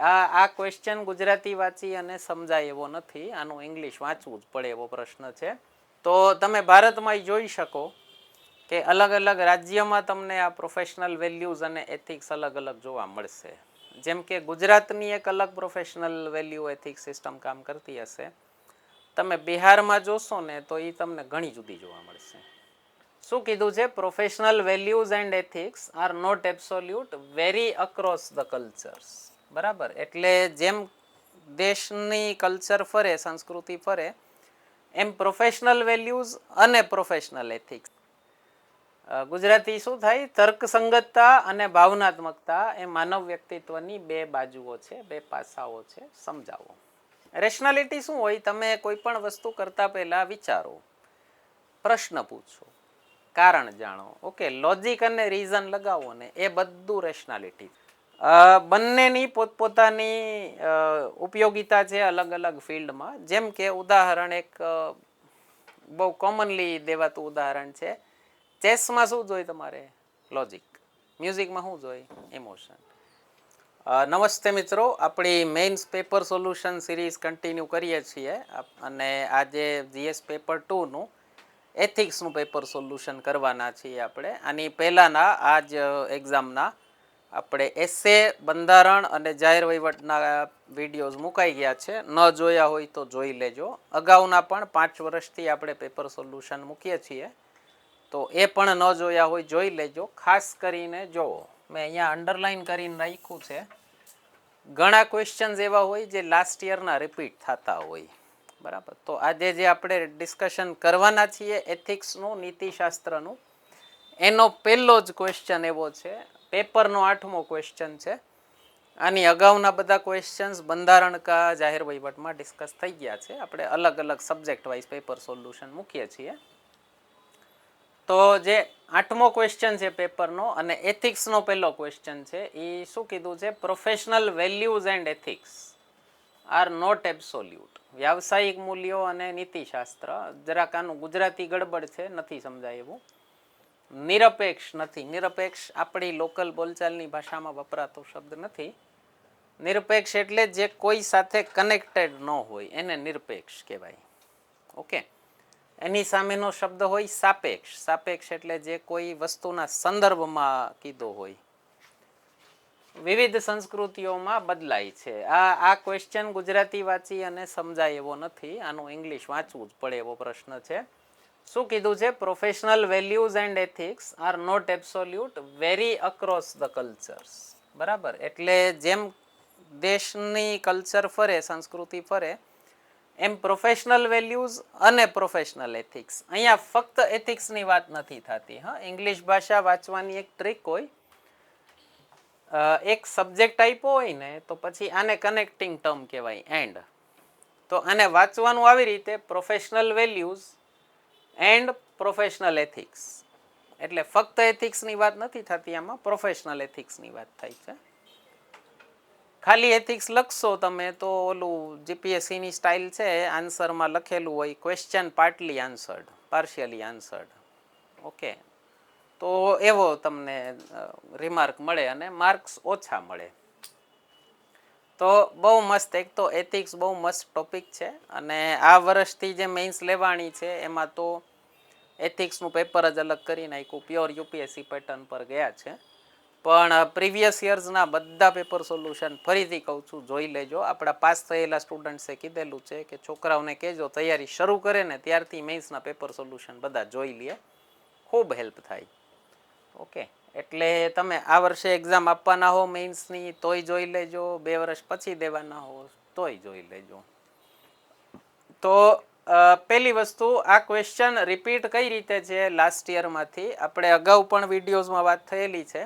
આ ક્વેશ્ચન ગુજરાતી વાંચી અને સમજાય એવો નથી, આનું ઇંગ્લિશ વાંચવું જ પડે એવો પ્રશ્ન છે. તો તમે ભારતમાં જોઈ શકો કે અલગ અલગ રાજ્યમાં તમને આ પ્રોફેશનલ વેલ્યુઝ અને એથિક્સ અલગ અલગ જોવા મળશે. જેમ કે ગુજરાતની એક અલગ પ્રોફેશનલ વેલ્યુ એથિક્સ સિસ્ટમ કામ કરતી હશે. તમે બિહારમાં જોશો ને તો એ તમને ઘણી જુદી જોવા મળશે. શું કીધું છે? Professional values and ethics are not absolute, very across the cultures. બરાબર, એટલે જેમ દેશની કલ્ચર ફરે, સંસ્કૃતિ ફરે, એમ પ્રોફેશનલ વેલ્યુઝ અને પ્રોફેશનલ એથિક્સ. ગુજરાતી શું થાય? તર્કસંગતતા અને ભાવનાત્મકતા એ માનવ વ્યક્તિત્વની બે બાજુઓ છે, બે પાસાઓ છે. સમજાવો. રેશનાલિટી શું હોય? તમે કોઈ પણ વસ્તુ કરતા પહેલા વિચારો, પ્રશ્ન પૂછો, કારણ જાણો. ઓકે, લોજિક અને રીઝન લગાવો ને, એ બધું રેશનાલિટી. બંનેની પોતપોતાની ઉપયોગિતા છે અલગ અલગ ફિલ્ડમાં. જેમ કે ઉદાહરણ એક બહુ કોમનલી દેવાતું ઉદાહરણ છે, ચેસમાં શું જોઈએ તમારે? લોજિક. મ્યુઝિકમાં શું જોઈએ? ઇમોશન. નમસ્તે મિત્રો, આપણી mains paper solution series continue કરીએ છીએ અને આજે જીએસ પેપર 2નું એથિક્સનું પેપર સોલ્યુશન કરવાના છીએ આપણે. આની પહેલાંના આ જ એક્ઝામના આપણે એસે, બંધારણ અને જાહેર વહીવટના વિડીયોઝ મુકાઈ ગયા છે. ન જોયા હોય તો જોઈ લેજો. અગાઉના પણ 5 વર્ષથી આપણે પેપર સોલ્યુશન મૂકીએ છીએ, તો એ પણ ન જોયા હોય જોઈ લેજો. ખાસ કરીને જુઓ, મેં અહીંયા અંડરલાઈન કરીને રાખ્યું છે. ઘણા ક્વેશ્ચન્સ એવા હોય જે લાસ્ટ યરના રિપીટ થતા હોય. બરાબર, તો આજે જે આપણે ડિસ્કશન કરવાના છીએ એથિક્સનું, નીતિશાસ્ત્રનું, એનો પહેલો જ ક્વેશ્ચન એવો છે, પેપરનો 8મો ક્વેશ્ચન છે. આની અગાઉના બધા ક્વેશ્ચન્સ બંધારણ કા જાહેર વહીવટમાં ડિસ્કસ થઈ ગયા છે. આપણે અલગ અલગ સબ્જેક્ટ વાઇઝ પેપર સોલ્યુશન મૂકીએ છીએ. તો જે 8મો ક્વેશ્ચન છે પેપરનો અને એથિક્સનો પહેલો ક્વેશ્ચન છે, એ શું કીધું છે? Professional values and ethics are not absolute. વ્યાવસાયિક મૂલ્યો અને નીતિશાસ્ત્ર, જરાક આનું ગુજરાતી ગડબડ છે, નથી સમજાય એવું. નિરપેક્ષ નથી. નિરપેક્ષ આપણી લોકલ બોલચાલની ભાષામાં વપરાતો શબ્દ નથી. નિરપેક્ષ એટલે જે કોઈ સાથે કનેક્ટેડ ન હોય એને નિરપેક્ષ કહેવાય. ઓકે, એની સામેનો શબ્દ હોય સાપેક્ષ. સાપેક્ષ એટલે જે કોઈ વસ્તુના સંદર્ભમાં કીધો હોય. વિવિધ સંસ્કૃતિઓમાં બદલાય છે. આ ક્વેશ્ચન ગુજરાતી વાંચી અને સમજાય એવો નથી, આનું ઇંગ્લિશ વાંચવું જ પડે એવો પ્રશ્ન છે. શું કીધું છે? Professional values and ethics are not absolute, very across the cultures. બરાબર, એટલે જેમ દેશની કલ્ચર ફરે, સંસ્કૃતિ ફરે, એમ પ્રોફેશનલ વેલ્યુઝ અને પ્રોફેશનલ એથિક્સ. અહીંયા ફક્ત એથિક્સની વાત નથી થતી. હા, ઇંગ્લિશ ભાષા વાંચવાની એક ટ્રીક હોય. એક સબ્જેક્ટ આપ્યો હોય ને તો પછી આને કનેક્ટિંગ ટર્મ કહેવાય, એન્ડ. તો આને વાંચવાનું આવી રીતે, professional values and professional ethics. એટલે ફક્ત એથિક્સની વાત નથી થતી, આમાં પ્રોફેશનલ એથિક્સની વાત થાય છે. ખાલી એથિક્સ લખશો તમે તો ઓલું જીપીએસસીની સ્ટાઇલ છે, આન્સરમાં લખેલું હોય question partly answered, partially answered. Okay, તો એવો તમને રિમાર્ક મળે અને માર્ક્સ ઓછા મળે. તો બહુ મસ્ત, એક તો એથિક્સ બહુ મસ્ત ટોપિક છે અને આ વર્ષથી જે મેઇન્સ લેવાણી છે એમાં તો એથિક્સનું પેપર જ અલગ કરી નાખ્યું, પ્યોર યુપીએસસી પેટર્ન પર ગયા છે. પણ પ્રીવિયસ યર્સના બધા પેપર સોલ્યુશન ફરીથી કહું છું, જોઈ લેજો. આપણા પાસ થયેલા સ્ટુડન્ટ્સે કીધેલું છે કે છોકરાઓને કહેજો તૈયારી શરૂ કરે ને ત્યારથી મેઇન્સના પેપર સોલ્યુશન બધા જોઈ લે, ખૂબ હેલ્પ થાય. ઓકે, એટલે તમે આ વર્ષે એક્ઝામ આપવાના હો મેઇન્સની તોય જોઈ લેજો, 2 વર્ષ પછી દેવાના હો તોય જોઈ લેજો. તો પહેલી વસ્તુ, આ ક્વેશ્ચન રિપીટ કઈ રીતે છે લાસ્ટ યરમાંથી? આપણે અગાઉ પણ વિડીયોઝમાં વાત થયેલી છે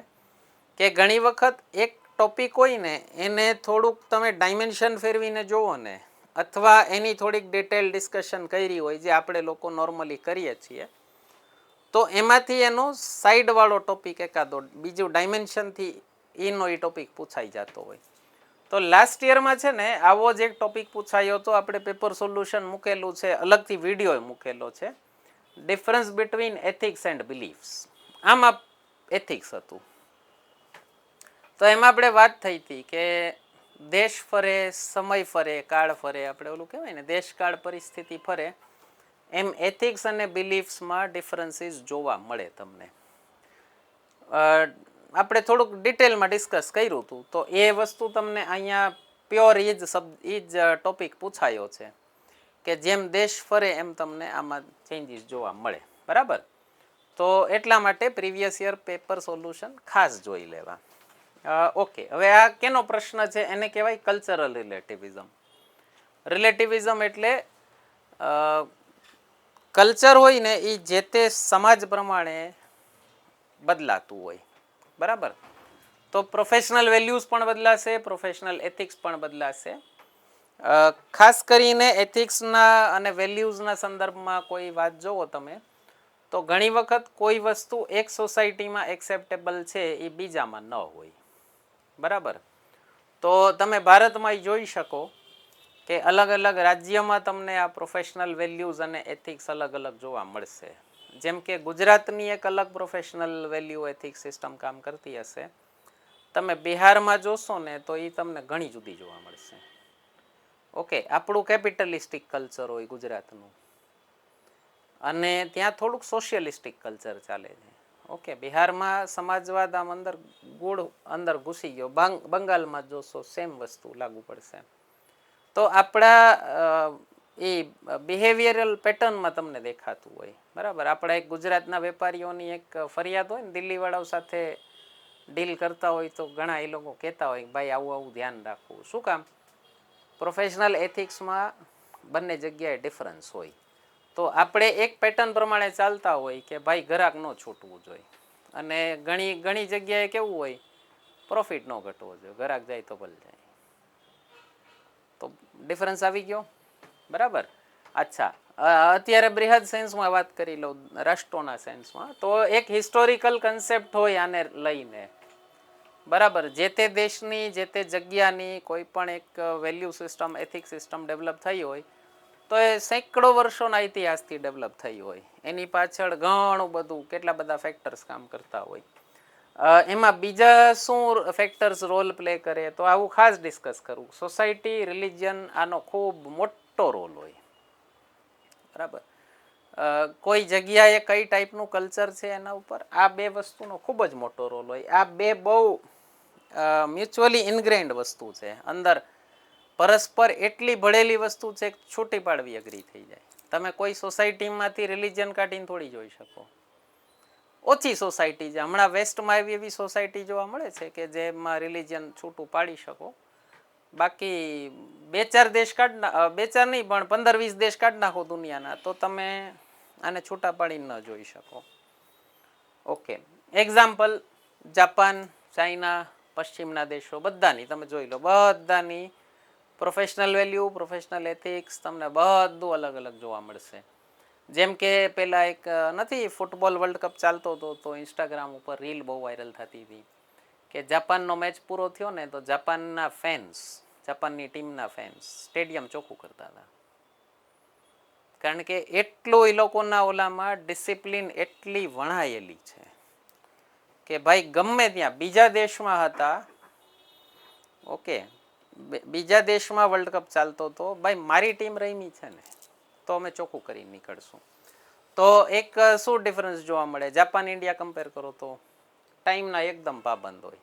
કે ઘણી વખત એક ટોપિક હોય ને એને થોડુંક તમે ડાયમેન્શન ફેરવીને જુઓ ને, અથવા એની થોડીક ડિટેલ ડિસ્કશન કરી હોય જે આપણે લોકો નોર્મલી કરીએ છીએ, તો એમાંથી એનો સાઈડવાળો ટોપિક એકાદો બીજું ડાયમેન્શનથી એનો એ ટોપિક પૂછાઈ જતો હોય. તો લાસ્ટ યરમાં છે ને આવો જ એક ટોપિક પૂછાયો હતો, આપણે પેપર સોલ્યુશન મૂકેલું છે, અલગથી વિડીયો મૂકેલો છે, difference between ethics and beliefs. આમાં એથિક્સ હતું. તો એમાં આપણે વાત થઈ હતી કે દેશ ફરે, સમય ફરે, કાળ ફરે, આપણે ઓલું કહેવાય ને દેશ કાળ પરિસ્થિતિ ફરે, એમ એથિક્સ અને બિલીફ્સમાં ડિફરન્સીસ જોવા મળે તમને. આપણે થોડુંક ડિટેલમાં ડિસ્કસ કર્યું હતું તો એ વસ્તુ તમને અહીંયા પ્યોર એ જ ટોપિક પૂછાયો છે કે જેમ દેશ ફરે એમ તમને આમાં ચેન્જીસ જોવા મળે. બરાબર, તો એટલા માટે પ્રીવિયસ યર પેપર સોલ્યુશન ખાસ જોઈ લેવા. ઓકે, હવે આ કેનો પ્રશ્ન છે? એને કહેવાય કલ્ચરલ રિલેટિવિઝમ. રિલેટિવિઝમ એટલે કલ્ચર હોય ને એ જે તે સમાજ પ્રમાણે બદલાતું હોય. બરાબર, તો પ્રોફેશનલ વેલ્યુઝ પણ બદલાશે, પ્રોફેશનલ એથિક્સ પણ બદલાશે. ખાસ કરીને એથિક્સના અને વેલ્યુઝના સંદર્ભમાં કોઈ વાત જોવો તમે તો ઘણી વખત કોઈ વસ્તુ એક સોસાયટીમાં એક્સેપ્ટેબલ છે એ બીજામાં ન હોય. બરાબર, તો તમે ભારતમાં જોઈ શકો કે અલગ અલગ રાજ્યમાં તમને આ પ્રોફેશનલ વેલ્યુઝ અને એથિક્સ અલગ અલગ જોવા મળશે. જેમ કે ગુજરાતની એક અલગ પ્રોફેશનલ વેલ્યુ એથિક્સ સિસ્ટમ કામ કરતી હશે, તમે બિહારમાં જોશો ને તો એ તમને ઘણી જુદી જોવા મળશે. ઓકે, આપણું કેપિટલિસ્ટિક કલ્ચર હોય ગુજરાતનું અને ત્યાં થોડુંક સોશિયલિસ્ટિક કલ્ચર ચાલે છે. ઓકે, બિહારમાં સમાજવાદ આમ અંદર ગુળ અંદર ઘૂસી ગયો, બંગાળમાં જોશો સેમ વસ્તુ લાગુ પડશે. તો આપણા એ બિહેવિયરલ પેટર્નમાં તમને દેખાતું હોય. બરાબર, આપણા એક ગુજરાતના વેપારીઓની એક ફરિયાદ હોય ને, દિલ્હીવાળાઓ સાથે ડીલ કરતા હોય તો ઘણા એ લોકો કહેતા હોય ભાઈ આવું આવું ધ્યાન રાખવું. શું કામ? પ્રોફેશનલ એથિક્સમાં બંને જગ્યાએ ડિફરન્સ હોય. તો આપણે એક પેટર્ન પ્રમાણે ચાલતા હોય કે ભાઈ ગ્રાહક ન છૂટવું જોઈએ, અને ઘણી ઘણી જગ્યાએ કેવું હોય પ્રોફિટ ન ઘટવો જોઈએ, ગ્રાહક જાય તો ભલે જાય. તો ડિફરન્સ આવી ગયો. બરાબર, અચ્છા, અત્યારે બૃહદ સેન્સમાં વાત કરી લો, રાષ્ટ્રોના સેન્સમાં, તો એક હિસ્ટોરિકલ કન્સેપ્ટ હોય આને લઈને. બરાબર, જે તે દેશની જે તે જગ્યાની કોઈ પણ એક value system ethic system develop થઈ હોય તો એ સેંકડો વર્ષોના ઇતિહાસથી ડેવલપ થઈ હોય. એની પાછળ ઘણું બધું કેટલા બધા ફેક્ટર્સ કામ કરતા હોય. એમાં બીજા શું ફેક્ટર્સ રોલ પ્લે કરે તો આવું ખાસ ડિસ્કસ કરવું. સોસાયટી, રિલિજન આનો ખૂબ મોટો રોલ હોય. બરાબર, કોઈ જગ્યાએ કઈ ટાઈપનું કલ્ચર છે એના ઉપર આ બે વસ્તુનો ખૂબ જ મોટો રોલ હોય. આ બે બહુ મ્યુચ્યુઅલી ઇન્ગ્રેન્ડ વસ્તુ છે, અંદર પરસ્પર એટલી ભળેલી વસ્તુ છે કે છૂટી પાડવી અઘરી થઈ જાય. તમે કોઈ સોસાયટીમાંથી રિલિજન કાઢીને થોડી જોઈ શકો. ઓછી સોસાયટી છે, હમણાં વેસ્ટમાં એવી સોસાયટી જોવા મળે છે કે જેમાં રિલિજન છૂટું પાડી શકો. બાકી બે ચાર દેશ બે ચાર નહીં પણ 15-20 દેશ કાઢી નાખો દુનિયાના તો તમે આને છૂટા પાડીને ન જોઈ શકો. ઓકે, એક્ઝામ્પલ જાપાન, ચાઇના, પશ્ચિમના દેશો બધાની તમે જોઈ લો, બધાની પ્રોફેશનલ વેલ્યુ, પ્રોફેશનલ એથિક્સ તમને બધું અલગ અલગ જોવા મળશે. જેમ કે પેલા એક નથી ફૂટબોલ વર્લ્ડ કપ ચાલતો હતો તો ઇન્સ્ટાગ્રામ ઉપર રીલ બહુ વાયરલ થતી હતી કે જાપાનનો મેચ પૂરો થયો ને તો જાપાનના ફેન્સ, જાપાનની ટીમના ફેન્સ સ્ટેડિયમ ચોખ્ખું કરતા હતા. કારણ કે એટલું એ લોકોના ઓલામાં ડિસિપ્લિન એટલી વણાયેલી છે કે ભાઈ ગમે ત્યાં બીજા દેશમાં હતા, ઓકે, બીજા દેશમાં વર્લ્ડ કપ ચાલતો હતો, ભાઈ મારી ટીમ રમી છે ને તો અમે ચોખ્ખું કરી નીકળશું. તો એક શું ડિફરન્સ જોવા મળે જાપાન ઇન્ડિયા કમ્પેર કરો તો? ટાઈમના એકદમ પાબંદ હોય,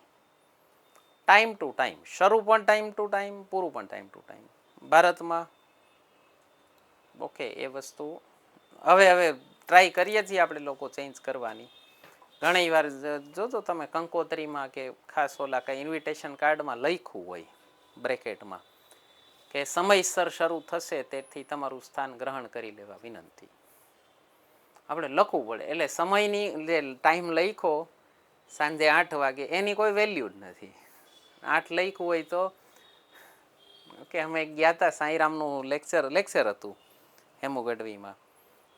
ટાઈમ ટુ ટાઈમ, શરૂ પણ ટાઈમ ટુ ટાઈમ, પૂરું પણ ટાઈમ ટુ ટાઈમ. ભારતમાં ઓકે એ વસ્તુ હવે ટ્રાય કરીએ છીએ આપણે લોકો ચેન્જ કરવાની. ઘણી વાર જોજો તમે કંકોત્રીમાં કે ખાસ ઓલા કંઈ ઇન્વિટેશન કાર્ડમાં લખ્યું હોય બ્રેકેટમાં કે સમયસર શરૂ થશે તેથી તમારું સ્થાન ગ્રહણ કરી લેવા વિનંતી. આપણે લખવું પડે, એટલે સમયની જે ટાઈમ લખ્યો સાંજે 8 વાગે એની કોઈ વેલ્યુ જ નથી. 8 લખ્યું હોય તો ઓકે, અમે ગયા હતા સાંઈરામનું લેક્ચર હતું હેમુ ગઢવીમાં,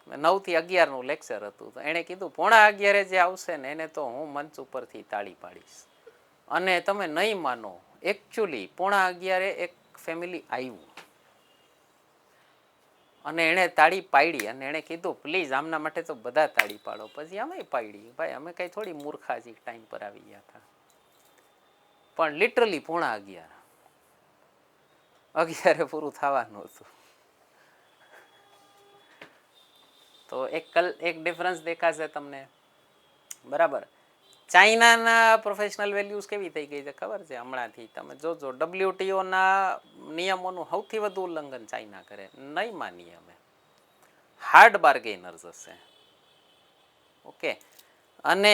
9 થી 11નું લેક્ચર હતું. તો એણે કીધું 11:15 જે આવશે ને એને તો હું મંચ ઉપરથી તાળી પાડીશ. અને તમે નહીં માનો, એકચ્યુઅલી 11:15 એક ફેમિલી આવ્યું અને એણે તાળી પાડી અને એણે કીધું પ્લીઝ આમના માટે તો બધા તાળી પાડો. પછી અમે પાડી. ભાઈ અમે કઈ થોડી મૂર્ખાજી ટાઈમ પર આવી ગયા હતા, પણ લિટરલી 11:15. 11 પૂરું થવાનું હતું. તો એક ડિફરન્સ દેખાશે તમને. બરાબર. ચાઇનાના પ્રોફેશનલ વેલ્યુઝ કેવી થઈ ગઈ છે ખબર છે હમણાંથી? તમે જોજો WTOના નિયમોનું સૌથી વધુ ઉલ્લંઘન ચાઇના કરે. નહીં માનીએ અમે. હાર્ડ બાર્ગેનર્સ હશે. ઓકે. અને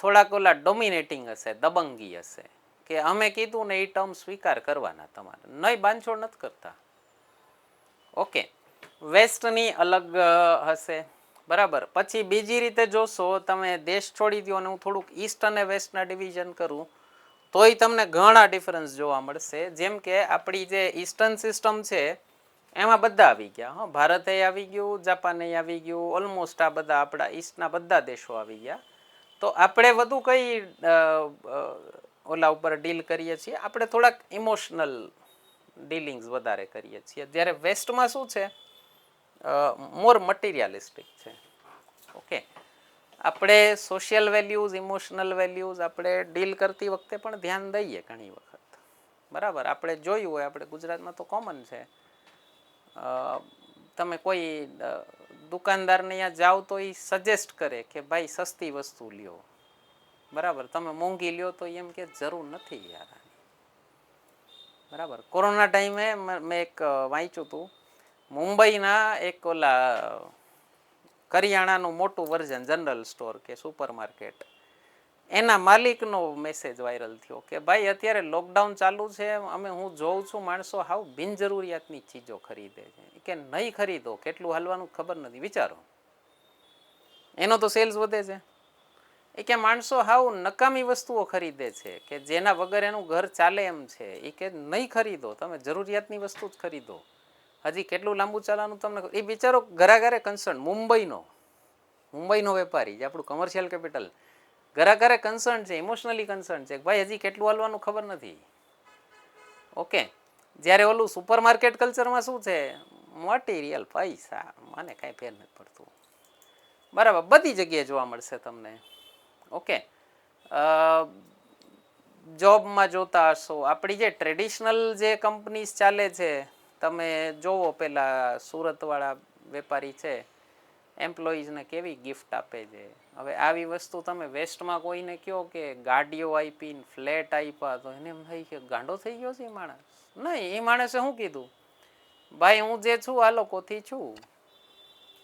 થોડાક ઓલા ડોમિનેટિંગ હશે, દબંગી હશે કે અમે કીધું ને એ ટર્મ સ્વીકાર કરવાના તમારે, નહીં બાંધછોડ નથી કરતા. ઓકે. વેસ્ટની અલગ હશે. બરાબર. પછી બીજી રીતે જોશો તમે, દેશ છોડી દો અને હું થોડુંક ઈસ્ટ અને વેસ્ટના ડિવિઝન કરું તોય તમને ઘણા ડિફરન્સ જોવા મળશે. જેમ કે આપણી જે ઈસ્ટર્ન સિસ્ટમ છે એમાં બધા આવી ગયા. હા, ભારતે આવી ગયું, જાપાને આવી ગયું, ઓલમોસ્ટ આ બધા આપણા ઈસ્ટના બધા દેશો આવી ગયા. તો આપણે વધુ કઈ ઓલા ઉપર ડીલ કરીએ છીએ? આપણે થોડાક ઇમોશનલ ડીલિંગ્સ વધારે કરીએ છીએ. જ્યારે વેસ્ટમાં શું છે, મોર મટીરિયાલિસ્ટિક છે. ઓકે. આપણે સોશિયલ વેલ્યુઝ, ઇમોશનલ વેલ્યુઝ આપણે ડીલ કરતી વખતે પણ ધ્યાન દઈએ ઘણી વખત. બરાબર. આપણે જોયું હોય, આપણે ગુજરાતમાં તો કોમન છે, તમે કોઈ દુકાનદારને અહીંયા જાઓ તો એ સજેસ્ટ કરે કે ભાઈ સસ્તી વસ્તુ લ્યો. બરાબર. તમે મોંઘી લ્યો તો એમ કે જરૂર નથી યાર. બરાબર. કોરોના ટાઈમે મેં એક વાંચ્યું હતું, મુંબઈના એક ઓલા કરિયાણાનું મોટું વર્ઝન, જનરલ સ્ટોર કે સુપર માર્કેટ, એના માલિકનો મેસેજ વાયરલ થયો કે ભાઈ અત્યારે લોકડાઉન ચાલુ છે, હું જોઉં છું માણસો હાવ બિનજરૂરિયાતની ચીજો ખરીદે છે કે નહીં ખરીદો, કેટલું હાલવાનું ખબર નથી. વિચારો, એનો તો સેલ્સ વધે છે. એ કે માણસો હાવ નકામી વસ્તુઓ ખરીદે છે કે જેના વગર એનું ઘર ચાલે એમ છે. એ કે નહીં ખરીદો, તમે જરૂરિયાતની વસ્તુ જ ખરીદો. હજી કેટલું લાંબુ ચાલવાનું તમને. એ બિચારો ઘરાઘરે કન્સર્ન, મુંબઈનો વેપારી, જે આપણું કમર્શિયલ કેપિટલ, ઘરાઘરે કન્સર્ન છે, ઇમોશનલી કન્સર્ન છે કે ભાઈ હજી કેટલું હાલવાનું ખબર નથી. ઓકે. જ્યારે ઓલું સુપર માર્કેટ કલ્ચરમાં શું છે, મટીરિયલ, પૈસા, મને કાંઈ ફેર નથી પડતું. બરાબર. બધી જગ્યાએ જોવા મળશે તમને. ઓકે. જોબમાં જોતા હશો, આપણી જે ટ્રેડિશનલ જે કંપનીઝ ચાલે છે, તમે જોવો પેલા સુરતવાળા વેપારી છે, એમ્પ્લોઈઝને કેવી ગિફ્ટ આપે છે. હવે આવી વસ્તુ તમે વેસ્ટમાં કોઈને કહો કે ગાડીઓ આપી, ફ્લેટ આપ્યા, તો એને એમ થાય કે ગાંડો થઈ ગયો છે એ માણસ. નહીં, એ માણસે શું કીધું, ભાઈ હું જે છું આ લોકોથી છું.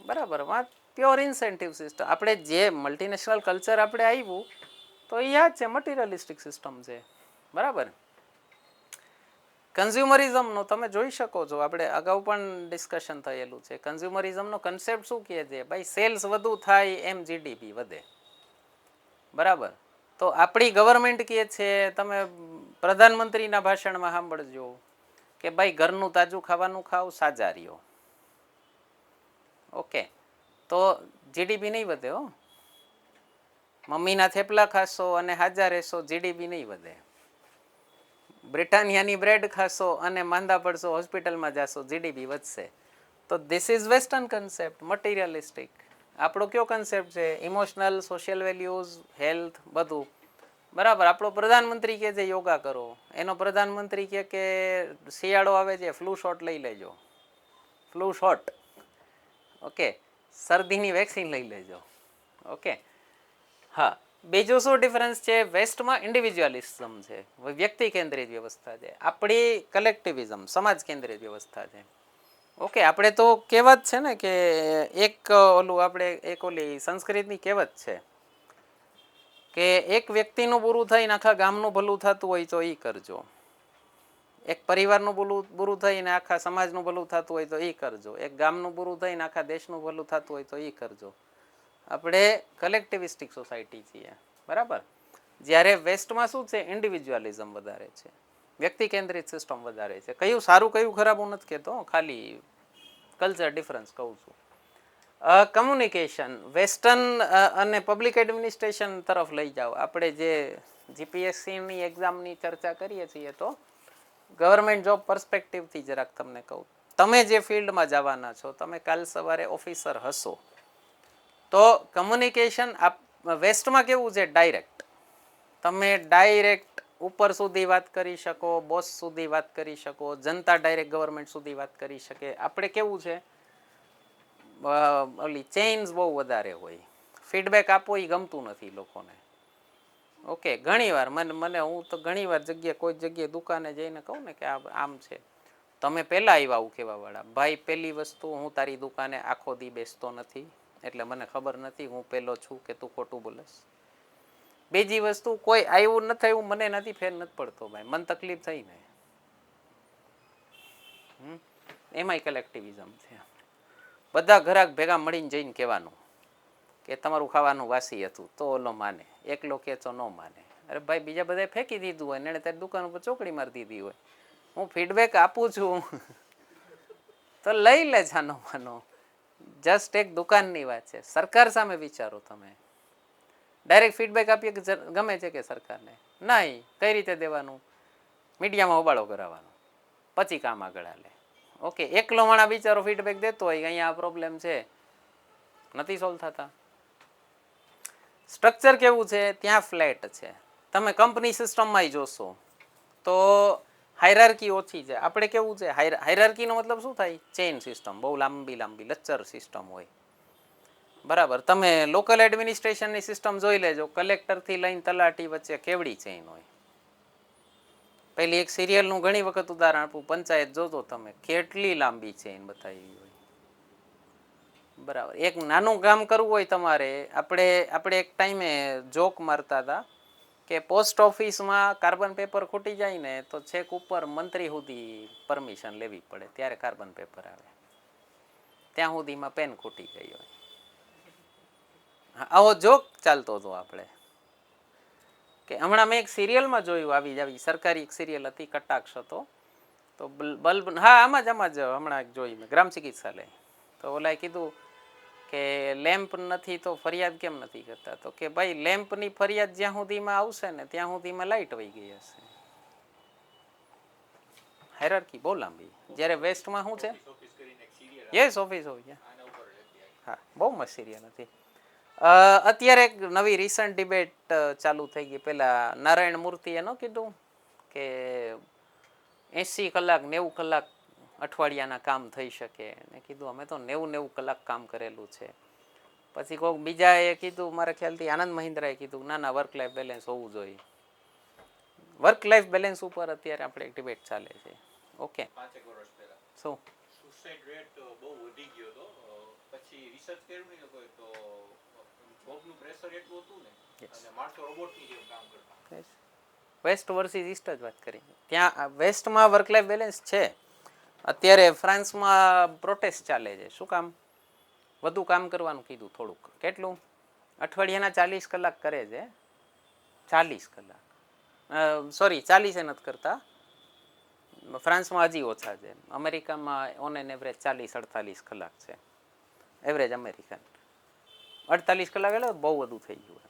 બરાબર. વાત પ્યોર ઇન્સેન્ટિવ સિસ્ટમ. આપણે જે મલ્ટીનેશનલ કલ્ચર આપણે આવ્યું તો એ યાદ છે, મટીરિયલિસ્ટિક સિસ્ટમ છે. બરાબર. કન્ઝ્યુમરિઝમનો તમે જોઈ શકો છો, આપણે અગાઉ પણ ડિસ્કશન થયેલું છે. કન્ઝ્યુમરિઝમનો કન્સેપ્ટ શું કહે છે, ભાઈ સેલ્સ વધુ થાય એમ જીડીપી વધે. બરાબર. તો આપણી ગવર્મેન્ટ કહે છે, તમે પ્રધાનમંત્રીના ભાષણમાં સાંભળજો કે ભાઈ ઘરનું તાજું ખાવાનું ખાવ, સાજા રહ્યો. ઓકે. તો જીડીપી નહીં વધે હો. મમ્મીના થેપલા ખાશો અને હાજા રહેશો, જીડીપી નહીં વધે. બ્રિટાનિયાની બ્રેડ ખાશો અને માંદા પડશો, હોસ્પિટલમાં જશો, જીડીપી વધશે. તો this is western concept, materialistic. આપણો કયો કન્સેપ્ટ છે, ઇમોશનલ, સોશિયલ વેલ્યુઝ, હેલ્થ, બધું. બરાબર. આપણો પ્રધાનમંત્રી કહે છે યોગા કરો, એનો પ્રધાનમંત્રી કહે કે શિયાળો આવે છે ફ્લૂ શોટ લઈ લેજો, ફ્લૂ શોટ. ઓકે. શરદીની વેક્સિન લઈ લેજો. ઓકે. હા. બીજું શું ડિફરન્સ છે, વેસ્ટમાં ઇન્ડિવિજ્યુઅલિઝમ છે, વ્યક્તિ કેન્દ્રિત વ્યવસ્થા છે. આપણી કલેક્ટિવિઝમ, સમાજ કેન્દ્રિત વ્યવસ્થા છે. ઓકે. આપણે તો કહેવત છે ને કે એક ઓલું આપણે એક ઓલી સંસ્કૃતની કહેવત છે કે એક વ્યક્તિનું પૂરું થઈને આખા ગામનું ભલું થતું હોય તો એ કરજો, એક પરિવારનું પૂરું થઈને આખા સમાજનું ભલું થતું હોય તો એ કરજો, એક ગામનું પૂરું થઈને આખા દેશનું ભલું થતું હોય તો એ કરજો. આપણે કલેક્ટિવિસ્ટિક સોસાયટી છીએ. બરાબર. જ્યારે વેસ્ટમાં શું છે, ઇન્ડિવિજ્યુઅલિઝમ વધારે છે, વ્યક્તિ કેન્દ્રિત સિસ્ટમ વધારે છે. કયું સારું કયું ખરાબ હું નથી કહેતો, ખાલી કલ્ચર ડિફરન્સ કહું છું. કમ્યુનિકેશન, વેસ્ટર્ન અને પબ્લિક એડમિનિસ્ટ્રેશન તરફ લઈ જાઓ. આપણે જે જીપીએસસીની એક્ઝામની ચર્ચા કરીએ છીએ તો ગવર્મેન્ટ જોબ પર્સપેક્ટિવથી જરાક તમને કહું. તમે જે ફિલ્ડમાં જવાના છો, તમે કાલ સવારે ઓફિસર હશો, તો કમ્યુનિકેશન વેસ્ટમાં કેવું છે, ડાયરેક્ટ. તમે ડાયરેક્ટ ઉપર સુધી વાત કરી શકો, બોસ સુધી વાત કરી શકો, જનતા ડાયરેક્ટ ગવર્મેન્ટ સુધી વાત કરી શકે. આપણે કેવું છે ઓલી ચેઇન્સ બહુ વધારે હોય, ફીડબેક આપવો એ ગમતું નથી લોકોને. ઓકે, ઘણીવાર મને હું તો ઘણીવાર કોઈ જગ્યાએ દુકાને જઈને કહું ને કે આમ છે, તમે પહેલાં આવ્યા આવું કહેવાવાળા, ભાઈ પહેલી વસ્તુ હું તારી દુકાને આખો દી બેસતો નથી એટલે મને ખબર નથી હું પહેલો છું કે તું ખોટું બોલસ. બીજી વસ્તુ કોઈ આવ્યું નથી આવ્યું મને નથી ફેર નથી પડતો ભાઈ, મને તકલીફ થઈ ને. એમાંય કલેક્ટિવિઝમ છે. બધા ઘરાક ભેગા મળીને જઈને કહેવાનું કે તમારું ખાવાનું વાસી હતું તો ઓલો માને, એકલો કે તો ન માને. અરે ભાઈ બીજા બધા ફેંકી દીધું હોય ને એને તારી દુકાન ઉપર ચોકડી મારી દીધી હોય, હું ફીડબેક આપું છું તો લઈ લે છાનો માનો. જસ્ટ એક દુકાનની વાત છે. સરકાર સામે વિચારો તમે. ડાયરેક્ટ ફીડબેક આપીએ કે ગમે છે કે સરકારને? નહીં. કઈ રીતે દેવાનું? મીડિયામાં હોબાળો કરાવવાનો, પછી કામ આગળ હાલે. ઓકે, એકલો માણા બિચારો ફીડબેક દેતો હોય કે અહીંયા આ પ્રોબ્લેમ છે, નથી સોલ્વ થતા. સ્ટ્રક્ચર કેવું છે ત્યાં ફ્લેટ છે. તમે કંપની સિસ્ટમમાં જોશો તો હાયરાર્કી ઓછી છે. આપણે કેવું છે હાયરાર્કીનો મતલબ શું થાય? ચેઇન સિસ્ટમ, બહુ લાંબી લાંબી લચ્ચર સિસ્ટમ હોય. બરાબર. તમે લોકલ એડમિનિસ્ટ્રેશનની સિસ્ટમ જોઈ લેજો, કલેક્ટરથી લઈને તલાટી વચ્ચે કેવડી ચેઇન હોય. પેલી એક સિરિયલનું ઘણી વખત ઉદાહરણ આપું, પંચાયત જોજો તમે, કેટલી લાંબી ચેઇન બતાવી હોય. બરાબર. એક નાનું કામ કરવું હોય તમારે, આપણે એક ટાઈમે જોક મારતા હતા કે પોસ્ટ ઓફિસમાં કાર્બન પેપર ખૂટી જાય ને તો છેક ઉપર મંત્રી સુધી પરમિશન લેવી પડે ત્યારે કાર્બન પેપર આવે. ત્યાં સુધીમાં પેન ખૂટી ગઈ હોય. આવો જોક ચાલતો હતો આપણે કે હમણાં મેં એક સિરિયલમાં જોયું, આવી સરકારી એક સિરિયલ હતી, કટાક્ષ હતો. તો બલ્બ, હા આમાં જ હમણાં જોઈ મેં, ગ્રામ ચિકિત્સાલય. તો ઓલાએ કીધું કે લેમ્પ નથી તો ફરિયાદ કેમ નથી કરતા? તો કે ભાઈ લેમ્પની ફરિયાદ જ્યાં સુધીમાં આવશે ને ત્યાં સુધીમાં લાઇટ વહી ગઈ હશે. હાયરાર્કી બહુ લાંબી. જ્યારે વેસ્ટમાં શું છે? યસ, ઓફિસ હોય. હા, બહુ મસ્ત સિરિયલ હતી. અત્યારે એક નવી રિસન્ટ ડિબેટ ચાલુ થઈ ગઈ. પેલા નારાયણ મૂર્તિએ ન કીધું કે 80 કલાક 90 કલાક અઠવાડિયાના કામ થઈ શકે. એને કીધું અમે તો 90 કલાક કામ કરેલું છે. પછી કોઈક બીજાએ કીધું, મારા ખ્યાલથી આનંદ મહિન્દ્રાએ કીધું ના ના વર્ક લાઈફ બેલેન્સ હોવું જોઈએ. વર્ક લાઈફ બેલેન્સ ઉપર અત્યારે આપણે એક ડિબેટ ચાલે છે. ઓકે, 5 વર્ષ પહેલા શું સુસાઇડ રેટ બહુ વધી ગયો હતો. પછી રિસર્ચ કર્યું ને લોકોએ તો જોબનું પ્રેશર એટલું હતું ને, અને માણસો રોબોટની જેમ કામ કરતા. વેસ્ટ વર્સિસ ઈસ્ટ જ વાત કરી. ત્યાં વેસ્ટમાં વર્ક લાઈફ બેલેન્સ છે. અત્યારે ફ્રાન્સમાં પ્રોટેસ્ટ ચાલે છે. શું કામ? વધુ કામ કરવાનું કીધું થોડુંક. કેટલું? અઠવાડિયાના 40 કલાક કરે છે. 40 કલાક, સોરી 40 નથી કરતા. ફ્રાન્સમાં હજી ઓછા છે. અમેરિકામાં ઓન એન એવરેજ 40-48 કલાક છે એવરેજ અમેરિકન. 48 કલાક એટલે બહુ વધુ થઈ ગયું.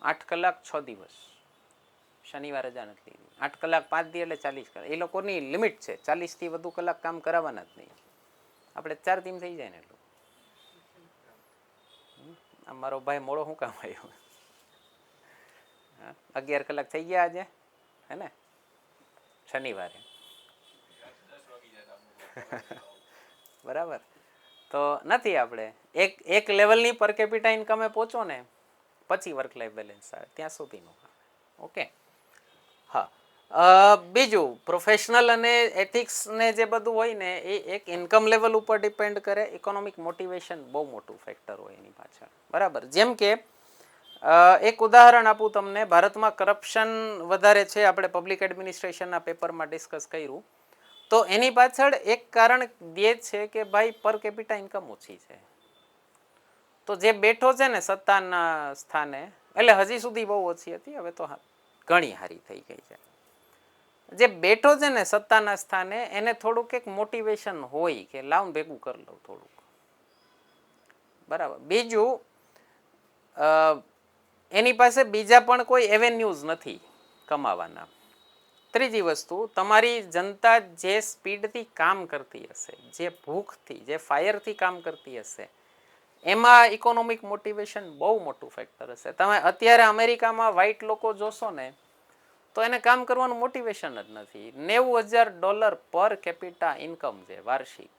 8 કલાક 6 દિવસ, શનિવાર રજા નથી લીધી. 8 કલાક 5 દી એટલે 40 કલાક. એ લોકોની લિમિટ છે. 40થી વધુ કલાક કામ કરાવવાના જ નહીં. આપણે 4 ટીમ થઈ જાય ને એટલું. મારો ભાઈ મોડો શું કામ આવ્યો? 11 કલાક થઈ ગયા આજે, હે ને? શનિવારે. બરાબર. તો નથી આપણે એક લેવલની પર કેપિટા ઇન્કમે પહોંચો ને પછી વર્ક લાઈફ બેલેન્સ આવે, ત્યાં સુધીનું. ઓકે, હા. બીજું પ્રોફેશનલ અને એથિક્સને જે બધું હોય ને એ એક ઇન્કમ લેવલ ઉપર ડિપેન્ડ કરે. ઇકોનોમિક મોટિવેશન બહુ મોટું ફેક્ટર હોય એની પાછળ. બરાબર. જેમ કે એક ઉદાહરણ આપું તમને. ભારતમાં કરપ્શન વધારે છે, આપણે પબ્લિક એડમિનિસ્ટ્રેશનના પેપરમાં ડિસ્કસ કર્યું. તો એની પાછળ એક કારણ એ છે કે ભાઈ પર કેપિટા ઇન્કમ ઓછી છે. તો જે બેઠો છે ને સત્તાના સ્થાને, એટલે હજી સુધી બહુ ઓછી હતી, હવે તો ઘણી હારી થઈ ગઈ છે. જે બેઠો છે ને સત્તાના સ્થાને એને થોડુંક એક મોટિવેશન હોય કે લાવ ભેગું કરી લઉં થોડુંક. બરાબર. બીજું, એની પાસે બીજા પણ કોઈ એવેન્યુઝ નથી કમાવાના. ત્રીજી વસ્તુ, તમારી જનતા જે સ્પીડથી કામ કરતી હશે, જે ભૂખથી, જે ફાયરથી કામ કરતી હશે, એમાં ઇકોનોમિક મોટિવેશન બહુ મોટું ફેક્ટર હશે. તમે અત્યારે અમેરિકામાં વ્હાઇટ લોકો જોશો ને તો એને કામ કરવાનું મોટિવેશન જ નથી. $90,000 પર કેપિટા ઇન્કમ છે વાર્ષિક.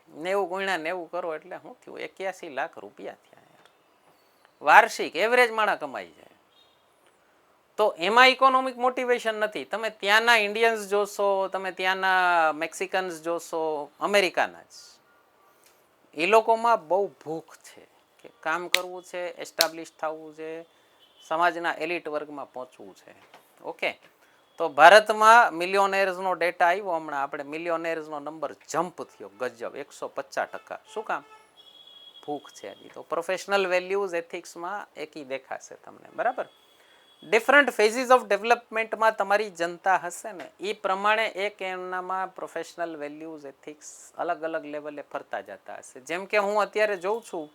90 × 90 કરો એટલે શું થયું? 81 લાખ રૂપિયા થયા યાર વાર્ષિક. એવરેજ માણા કમાઈ જાય. તો એમાં ઇકોનોમિક મોટિવેશન નથી. તમે ત્યાંના ઇન્ડિયન્સ જોશો, તમે ત્યાંના મેક્સિકન્સ જોશો, અમેરિકાના જ, એ લોકોમાં બહુ ભૂખ છે કે કામ કરવું છે, એસ્ટાબ્લિશ થવું છે, સમાજના એલિટ વર્ગમાં પહોંચવું છે. ઓકે, તો ભારતમાં મિલિયોનેર્સનો ડેટા આવ્યો હમણાં. આપણે મિલિયોનેર્સનો નંબર જમ્પ થયો ગજબ 150%. શું કામ? ભૂખ છે. હજી તો પ્રોફેશનલ વેલ્યુઝ એથિક્સમાં એકી દેખાશે તમને. બરાબર. ડિફરન્ટ ફેઝિસ ઓફ ડેવલપમેન્ટમાં તમારી જનતા હશે ને એ પ્રમાણે એક એમનામાં પ્રોફેશનલ વેલ્યુઝ એથિક્સ અલગ અલગ લેવલે ફરતા જતા હશે. જેમ કે હું અત્યારે જોઉં છું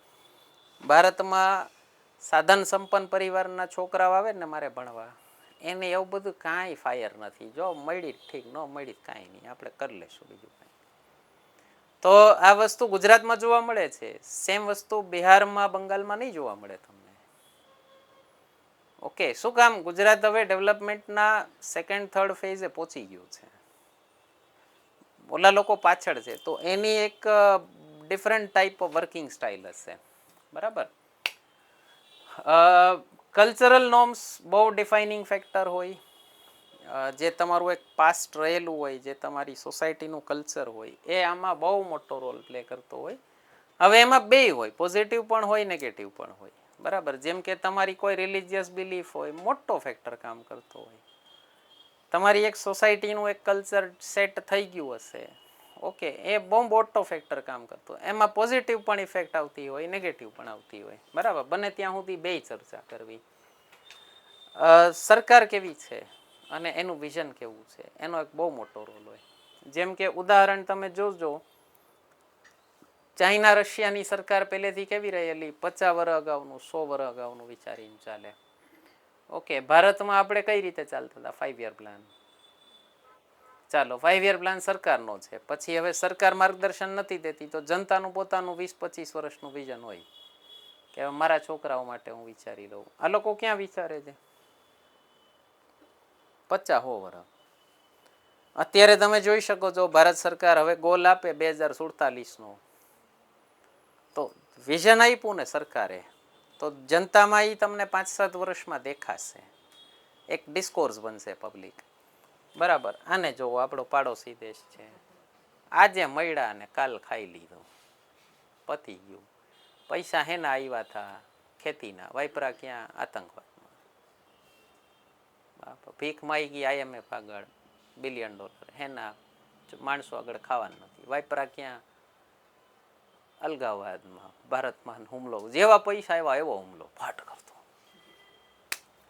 ભારતમાં સાધન સંપન્ન પરિવારના છોકરાઓ આવે ને મારે ભણવા, એને એવું બધું કાંઈ ફાયર નથી. જો મળી ઠીક, ન મળી કાંઈ નહીં, આપણે કરી લેશું બીજું કાંઈ. તો આ વસ્તુ ગુજરાતમાં જોવા મળે છે. સેમ વસ્તુ બિહારમાં, બંગાળમાં નહીં જોવા મળે તમને. ઓકે, શું કામ? ગુજરાત હવે ડેવલપમેન્ટના સેકન્ડ થર્ડ ફેઝે પહોંચી ગયું છે. ઓલા લોકો પાછળ છે. તો એની એક different type of working style હશે. બરાબર. કલ્ચરલ નોર્મ્સ બહુ ડિફાઇનિંગ ફેક્ટર હોય. જે તમારું એક પાસ્ટ રહેલું હોય, જે તમારી સોસાયટીનું કલ્ચર હોય, એ આમાં બહુ મોટો રોલ પ્લે કરતો હોય. હવે એમાં બે હોય, પોઝિટિવ પણ હોય, નેગેટિવ પણ હોય. બરાબર. જેમ કે તમારી કોઈ રિલિજિયસ બિલીફ હોય, મોટો ફેક્ટર કામ કરતો હોય. તમારી એક સોસાયટીનું એક કલ્ચર સેટ થઈ ગયું હશે, ઓકે, એ બહુ મોટો ફેક્ટર કામ કરતો હોય. એમાં પોઝિટિવ પણ ઇફેક્ટ આવતી હોય, નેગેટિવ પણ આવતી હોય. બરાબર. બને ત્યાં સુધી બે ચર્ચા કરવી. સરકાર કેવી છે અને એનું વિઝન કેવું છે, એનો એક બહુ મોટો રોલ હોય. જેમ કે ઉદાહરણ તમે જોજો, ચાઇના રશિયાની સરકાર પહેલેથી કેવી રહેલી? 50 વર્ષ અગાઉનું, 100 વર્ષ અગાઉનું વિચારીને ચાલે. ઓકે, ભારતમાં આપણે કઈ રીતે ચાલતા હતા? 5 યર પ્લાન. ચાલો, 5 યર પ્લાન સરકારનો છે. પછી હવે સરકાર માર્ગદર્શન નથી દેતી તો જનતાનું પોતાનું 20-25 વર્ષનું વિઝન હોય કે હવે મારા છોકરાઓ માટે હું વિચારી લઉં. આ લોકો ક્યાં વિચારે છે? 50-100 વર્ષ. અત્યારે તમે જોઈ શકો છો ભારત સરકાર હવે ગોલ આપે 2047નો, તો વિઝન આપ્યું ને સરકારે, તો જનતામાં એ તમને 5-7 વર્ષમાં દેખાશે. એક ડિસ્કોર્સ બનશે પબ્લિક. બરાબર. આને જોવો, આપણો પાડોશી દેશ છે, આજે મળ્યા ને કાલ ખાઈ લીધો, પતી ગયું. પૈસા હેના આવ્યા હતા? ખેતીના. વાપરા ક્યાં? આતંકવાદમાં. ભીખ માઈ ગઈ IMF આગળ $1 બિલિયન. હેના? માણસો આગળ ખાવાનું નથી. વાપરા ક્યાં? અલગાવવાદમાં, ભારતમાં હુમલો. જેવા પૈસા આવ્યા એવો હુમલો ફાટ કરતો.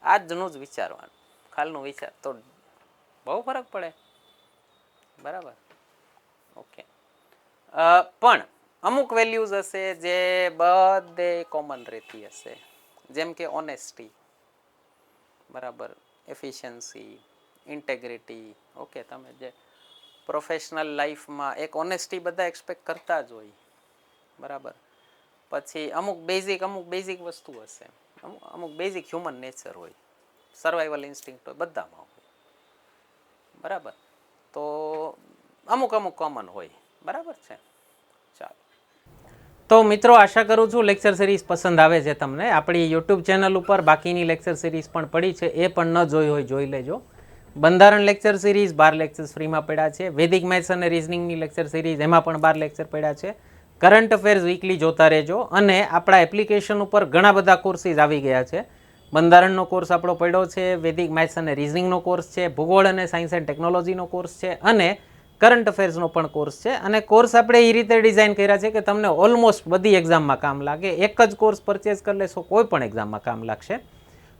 આજનું જ વિચારવાનું, કાલનું વિચાર તો બહુ ફરક પડે. બરાબર. ઓકે. પણ અમુક વેલ્યુઝ હશે જે બધે કોમન રહેતી હશે. જેમ કે ઓનેસ્ટી, બરાબર, એફિશિયન્સી, ઇન્ટેગ્રિટી. ઓકે, તમે જે પ્રોફેશનલ લાઈફમાં એક ઓનેસ્ટી બધા એક્સપેક્ટ કરતા જ હોય. બરાબર. પછી અમુક બેઝિક વસ્તુ હશે, અમુક બેઝિક હ્યુમન નેચર હોય, સર્વાઈવલ ઇન્સ્ટિંક્ટ હોય, બધામાં હોય. બરાબર. તો અમુક કોમન હોય. બરાબર છે. ચાલો, તો મિત્રો આશા કરું છું લેક્ચર સિરીઝ પસંદ આવે છે તમને. આપણી યુટ્યુબ ચેનલ ઉપર બાકીની લેક્ચર સિરીઝ પણ પડી છે, એ પણ ન જોઈ હોય જોઈ લેજો. બંધારણ લેક્ચર સિરીઝ 12 લેક્ચર્સ ફ્રીમાં પડ્યા છે. વૈદિક મેથ્સ અને રિઝનિંગની લેક્ચર સિરીઝ, એમાં પણ 12 લેક્ચર પડ્યા છે. કરંટ અફેર્સ વીકલી જોતા રહેજો. અને આપણા એપ્લિકેશન ઉપર ઘણા બધા કોર્સીસ આવી ગયા છે. બંધારણનો કોર્સ આપણો પડ્યો છે, વૈદિક મેથ્સ અને રિઝનિંગનો કોર્સ છે, ભૂગોળ અને સાયન્સ એન્ડ ટેકનોલોજીનો કોર્સ છે, અને કરંટ અફેર્સનો પણ કોર્સ છે. અને કોર્સ આપણે એ રીતે ડિઝાઇન કર્યા છે કે તમને ઓલમોસ્ટ બધી એક્ઝામમાં કામ લાગે. એક જ કોર્સ પરચેઝ કરી લેશો, કોઈ પણ એક્ઝામમાં કામ લાગશે.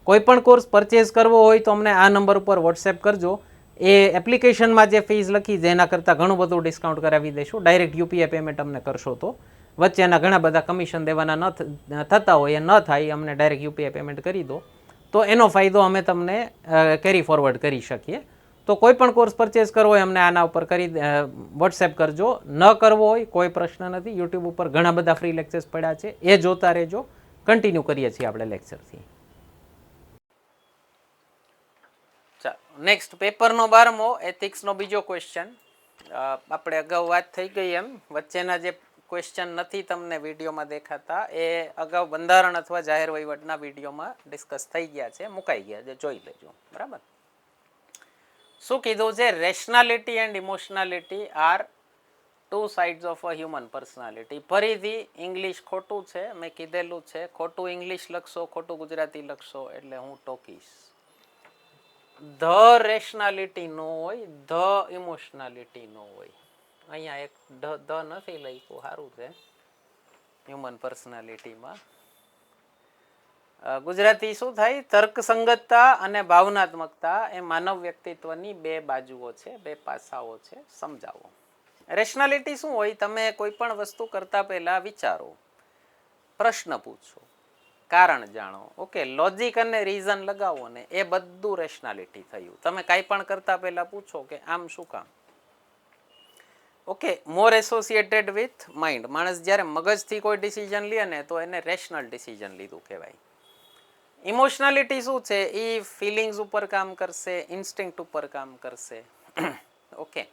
કોઈ પણ કોર્સ પરચેઝ કરવો હોય તો અમને આ નંબર ઉપર વોટ્સએપ કરજો. એ એપ્લિકેશનમાં જે ફીસ લખી છે એના કરતાં ઘણું બધું ડિસ્કાઉન્ટ કરાવી દઈશું. ડાયરેક્ટ UPI પેમેન્ટ અમને કરશો તો. વચ્ચેના ઘણા બધા કમિશન દેવાના ન થતા હોય, એ ન થાય, અમને ડાયરેક્ટ UPI પેમેન્ટ કરી દો તો એનો ફાયદો અમે તમને કેરી ફોરવર્ડ કરી શકીએ. તો કોઈ પણ કોર્સ પરચેઝ કરવો હોય અમને આના ઉપર વોટ્સએપ કરજો. ન કરવો હોય કોઈ પ્રશ્ન નથી. યુટ્યુબ ઉપર ઘણા બધા ફ્રી લેક્ચર્સ પડ્યા છે, એ જોતા રહેજો. કન્ટિન્યુ કરીએ છીએ આપણે લેક્ચરથી. નેક્સ્ટ પેપરનો 12મો એથિક્સનો બીજો ક્વેશ્ચન. આપણે અગાઉ વાત થઈ ગઈ એમ વચ્ચેના જે ક્વેશ્ચન નથી તમને વિડીયોમાં દેખાતા એ અગાઉ બંધારણ અથવા જાહેર વહીવટના વિડીયોમાં ડિસ્કસ થઈ ગયા છે, મુકાઈ ગયા છે, જોઈ લેજો. બરાબર. શું કીધું છે? Rationality and emotionality are two sides of a human personality. ફરીથી ઇંગ્લિશ ખોટું છે, મેં કીધેલું છે. ખોટું ઇંગ્લિશ લખશો, ખોટું ગુજરાતી લખશો એટલે હું ટોકીશ. ધ રેશનાલિટી નો હોય, ધ ઇમોશનાલિટી નો હોય. અહીંયા એક ધ નથી લખ્યું, સારું છે હ્યુમન પર્સનાલિટીમાં. ગુજરાતી શું થાય? તર્કસંગતતા અને ભાવનાત્મકતા એ માનવ વ્યક્તિત્વની બે બાજુઓ છે, બે પાસાઓ છે. સમજાવો. રેશનાલિટી શું હોય? તમે કોઈ પણ વસ્તુ કરતા પહેલા વિચારો, પ્રશ્ન પૂછો, કારણ જાણો. ઓકે, લોજિક અને રીઝન લગાવો ને એ બધું રેશનાલિટી થયું. તમે કાંઈ પણ કરતા પહેલા પૂછો કે આમ શું કામ. Okay, more associated with mind. માણસ જ્યારે મગજથી કોઈ ડિસિઝન લે ને તો એને રેશનલ ડિસિઝન લીધું કહેવાય. ઇમોશનાલિટી શું છે? એ ફિલિંગ્સ ઉપર કામ કરશે, ઇન્સ્ટિંક્ટ ઉપર કામ કરશે. ઓકે,